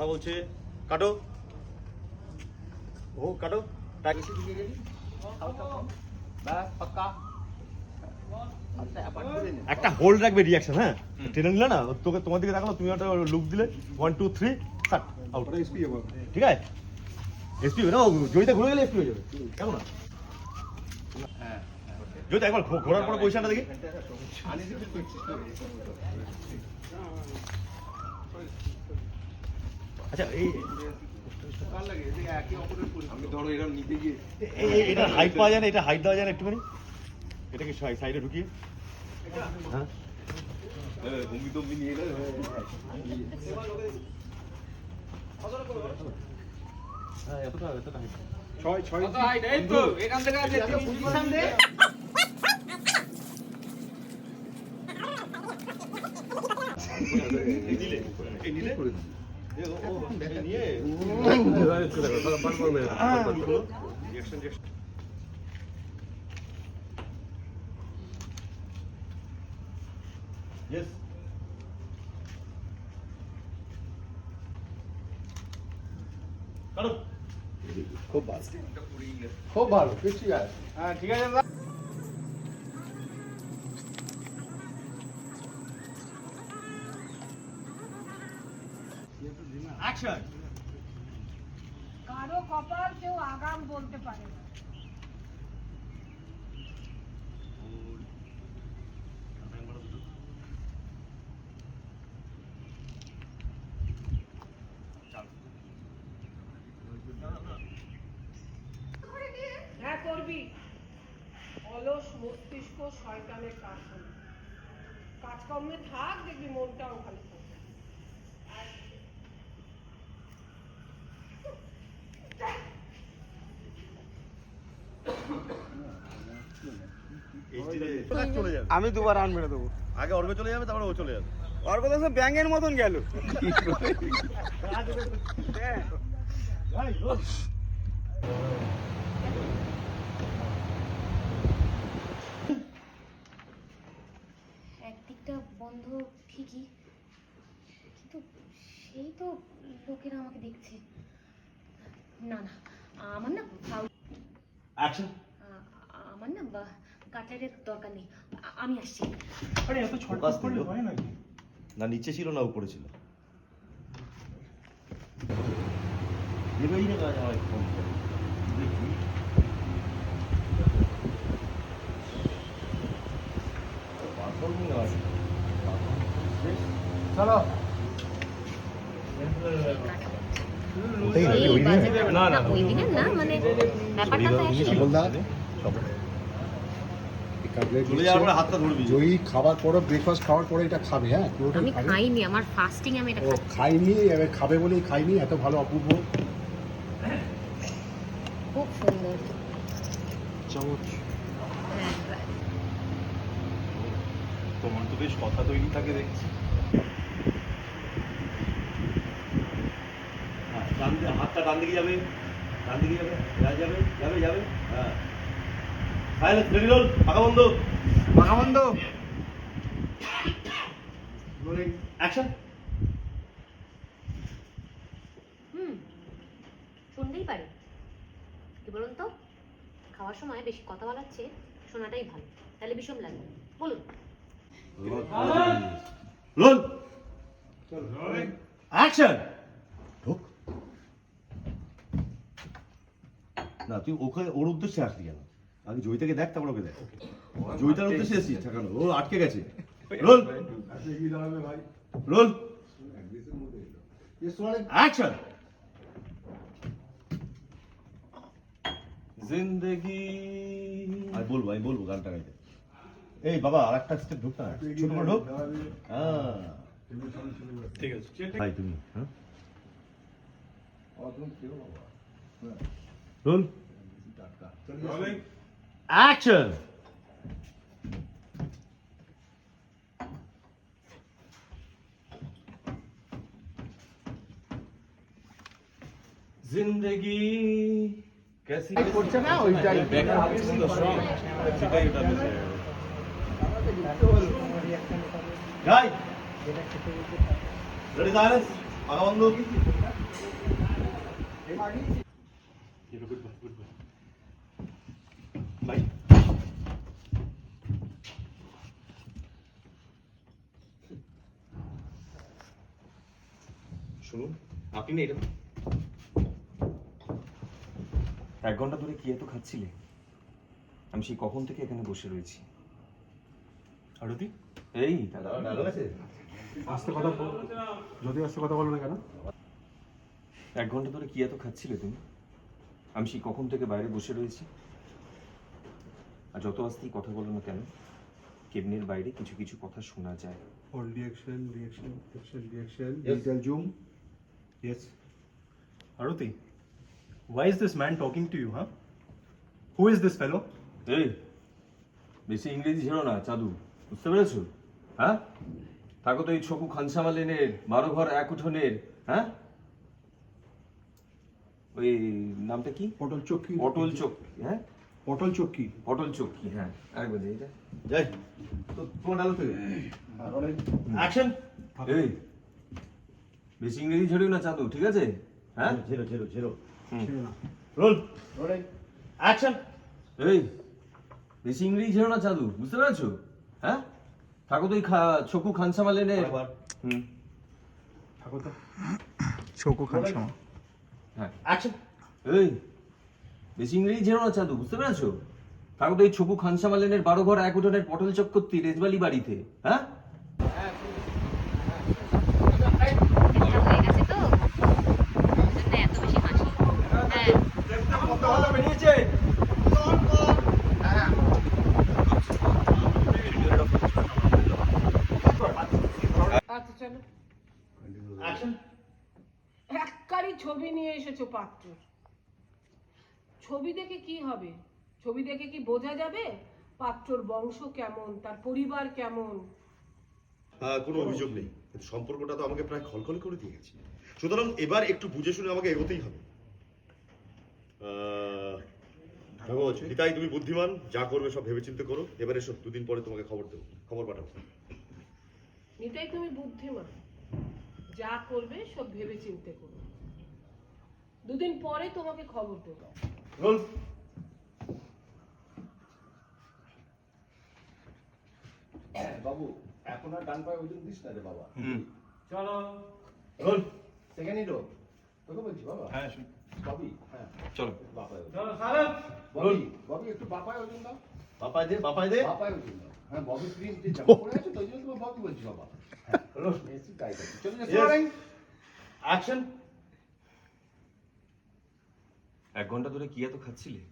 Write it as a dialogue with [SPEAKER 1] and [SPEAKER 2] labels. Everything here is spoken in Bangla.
[SPEAKER 1] বলছে কাটো ও কাটো একটা হোল্ড রাখবে রিঅ্যাকশন। হ্যাঁ টেনে নিলে না তোকে তোমার দিকে দেখালো, তুমি একটা লুক দিলে 1 2 3 স্টার্ট আউট। ঠিক আছে এসপি হবে না, জয়িতা ঘুরে গেলে এসপি হয়ে যাবে কেমন না? জয়িতা একবার ঘোরার পরে পজিশনটা দেখি। আচ্ছা এই এটা হাইট পাওয়া যায় না, এটা হাইট দেওয়া যায় না একটুখানি, এটাকে সাইডে ঢুকিয়ে। হ্যাঁ এতটা এতটা হাইট 6 হাইট এই তো এখান থেকে আছে পজিশন দে। এই নিলে করে দিন Yes. খুব ভালো কিছু আছে। হ্যাঁ ঠিক আছে দাদা। অ্যাকশন।
[SPEAKER 2] কারো কপাল কেউ আগাম বলতে পারে না। হ্যাঁ করবি। অলস মস্তিষ্ক শয়তানের কারখানা। কাজকর্মে থাক, দেখবি মনটাও ভালো থাকবে।
[SPEAKER 3] আমি দুবার রান মেরে দেবো।
[SPEAKER 1] আগে অর্ঘ চলে যাবে, তারপরে ও চলে যাবে।
[SPEAKER 3] অর্ঘ তো ব্যাঙের মতন গেল।
[SPEAKER 4] একদিকটা বন্ধ ঠিকই, কিন্তু সেই তো লোকেরা আমাকে দেখছে। না না, আমার না
[SPEAKER 1] অ্যাকশন।
[SPEAKER 4] আমার না কাটারের দরকার নেই, আমি আসছি।
[SPEAKER 3] আরে এত ছটফট করলে হয় নাকি?
[SPEAKER 1] না নিচে ছিল না উপরে ছিল। এবারই না কাজ হয় ফোন করে দেখি। পারফর্মিং আছে
[SPEAKER 3] চলো
[SPEAKER 4] না না ওই দিনে না, মানে ব্যাপারটা তো
[SPEAKER 1] চলে যাওয়ার পরে হাতটা ধরবি।
[SPEAKER 5] জয়ী খাবার পরে ব্রেকফাস্ট খাওয়ার পরে এটা খাবে। হ্যাঁ
[SPEAKER 4] আমি খাইনি, আমার ফাস্টিং, আমি এটা
[SPEAKER 5] খাইনি, এবার খাবে বলেই খাইনি। এত ভালো অপূর্ব,
[SPEAKER 4] খুব সুন্দর
[SPEAKER 5] চমৎ।
[SPEAKER 1] তোমার তো বেশ কথা তৈরি থাকে দেখছি। হাতটা ডান দিকে যাবে, ডান দিকে যাবে, যাবে যাবে যাবে। হ্যাঁ সাইলেন্স, রেডি রোল, পাকা বন্ধ,
[SPEAKER 3] পাখা বন্ধ,
[SPEAKER 1] অ্যাকশন।
[SPEAKER 4] শুনতেই পারে। কি বলুন তো, খাওয়ার সময় বেশি কথা বলার চেয়ে শোনাটাই ভালো, তাহলে বিষম লাগবে। বলুন
[SPEAKER 1] রোল, অ্যাকশন। ঢোক না, তুই ওকে ওর উদ্দেশ্যে আসলি কেন? আগে জয়িতাকে দেখ, তারপর ওকে দেখ। জয়িতার উদ্দেশ্যে এসেছিস ঠেকানো, ও আটকে গেছে। Role, role, action. জিন্দেগি আমি বলবো গানটা গাইতে। এই বাবা আর একটা স্টেপ ঢুক না, ছোট করে ঢুক। হ্যাঁ ঠিক আছে ভাই তুমি। হ্যাঁ রোল, অ্যাকশন। जिंदगी कैसी
[SPEAKER 3] করছে না ওইটাই
[SPEAKER 1] গাই রেডি সাইলেন্স, পাকা বন্ধ। Good boy good boy bye. শুনুন, আপনি না এটা 1 ঘন্টা ধরে কি এত খাচ্ছিলে? আমি সেই কখন থেকে এখানে বসে রয়েছি।
[SPEAKER 5] আরতি
[SPEAKER 1] এই দাদা ডায়লগ আছে।
[SPEAKER 5] আস্তে কথা বল, যদি আস্তে কথা বলো না কেন?
[SPEAKER 1] 1 ঘন্টা ধরে কি এত খাচ্ছিলে তুমি? আমি সেই কখন থেকে বাইরে বসে রয়েছি। আর যত আস্তেই কথা বলো না কেন, কেবিনের বাইরে কিছু কিছু কথা শোনা যায়।
[SPEAKER 5] All reaction, digital zoom.
[SPEAKER 3] Yes. Aruti, why is this man talking to you, huh? Who is this fellow?
[SPEAKER 1] এই বেশি ইংরেজি ছিল না চাদু, বুঝতে পেরেছো? হ্যাঁ, থাকো তো এই ছকু খানসামা লেনের 12 ঘর 1 উঠোনের। হ্যাঁ, ওই নামটা কি?
[SPEAKER 5] পটল চক্কি।
[SPEAKER 1] পটল চোখ। হ্যাঁ,
[SPEAKER 5] পটল চক্কি।
[SPEAKER 1] পটল চক্কি। হ্যাঁ, আরেকবার যাই এটা যাই তো তোমার ডালো থেকে অ্যাকশন। এই বেশি ইংরেজি ঝরিও না চাদু, ঠিক আছে? হ্যাঁ,
[SPEAKER 5] ছিল না।
[SPEAKER 1] Roll action. এই বেশি ইংরেজি ছিল না চাদু, বুঝতে পেরেছো? হ্যাঁ, থাকো তো এই ছকু খানসামা লেনের। হুম,
[SPEAKER 3] থাকো তো চোকু খানসামা।
[SPEAKER 1] হ্যাঁ অ্যাকশন। এই বেশি ইংরেজি ছিল না চাদু, বুঝতে পেরেছো? থাকো তো এই ছকু খানসামা লেনের 12 ঘর 1 উঠোনের পটল চক্করতি রেজবালি বাড়িতে। হ্যাঁ,
[SPEAKER 4] হয়ে গেছে তো ওই জন্য এত বেশি হাসি। হ্যাঁ
[SPEAKER 1] বেরিয়েছে।
[SPEAKER 2] আচ্ছা চলো। একবারই ছবি নিয়ে এসেছো পাত্র। ছবি দেখে কি হবে? ছবি দেখে কি বোঝা যাবে পাত্রর বংশ কেমন, তার পরিবার কেমন?
[SPEAKER 6] কোনো অভিযোগ নেই, কিন্তু সম্পর্কটা তো আমাকে প্রায় খলখল করে দিয়ে গেছে। সুতরাং এবার একটু বুঝে শুনে আমাকে এগোতেই হবে। নিতাই, তুমি বুদ্ধিমান, যা করবে সব ভেবেচিন্তে করো। এবারে এসো, 2 দিন পরে তোমাকে খবর দেবো, খবর পাঠাবো।
[SPEAKER 2] নিতাই তুমি বুদ্ধিমান, যা করবে সব ভেবে চিন্তে করো। 2 দিন পরে তোমাকে খবর দেবো।
[SPEAKER 1] রোল
[SPEAKER 5] বাবু এখন আর ডান পায়ে ওজন দিস না রে বাবা।
[SPEAKER 3] চলো।
[SPEAKER 1] রোল
[SPEAKER 5] সেকেন্ড হিরো তোকে বলছি বাবা।
[SPEAKER 3] হ্যাঁ
[SPEAKER 5] ববি, হ্যাঁ
[SPEAKER 1] চলো।
[SPEAKER 5] বাপায় ওজন।
[SPEAKER 3] চলো সারাপ।
[SPEAKER 5] ববি, ববি একটু বাপায় ওজন দাও।
[SPEAKER 1] বাপাই দে বাপাই দে।
[SPEAKER 5] বাপায় ওজন দাও। হ্যাঁ, ববি প্রিন্ট যে জামা পরে আছে তো ওই জন্য তোমার ববি বলছি বাবা।
[SPEAKER 1] রোল
[SPEAKER 5] এসি তাই তাই। চলো
[SPEAKER 1] Yes.
[SPEAKER 5] স্টার্টিং।
[SPEAKER 1] অ্যাকশন। 1 ঘন্টা ধরে কি এত খাচ্ছিলে?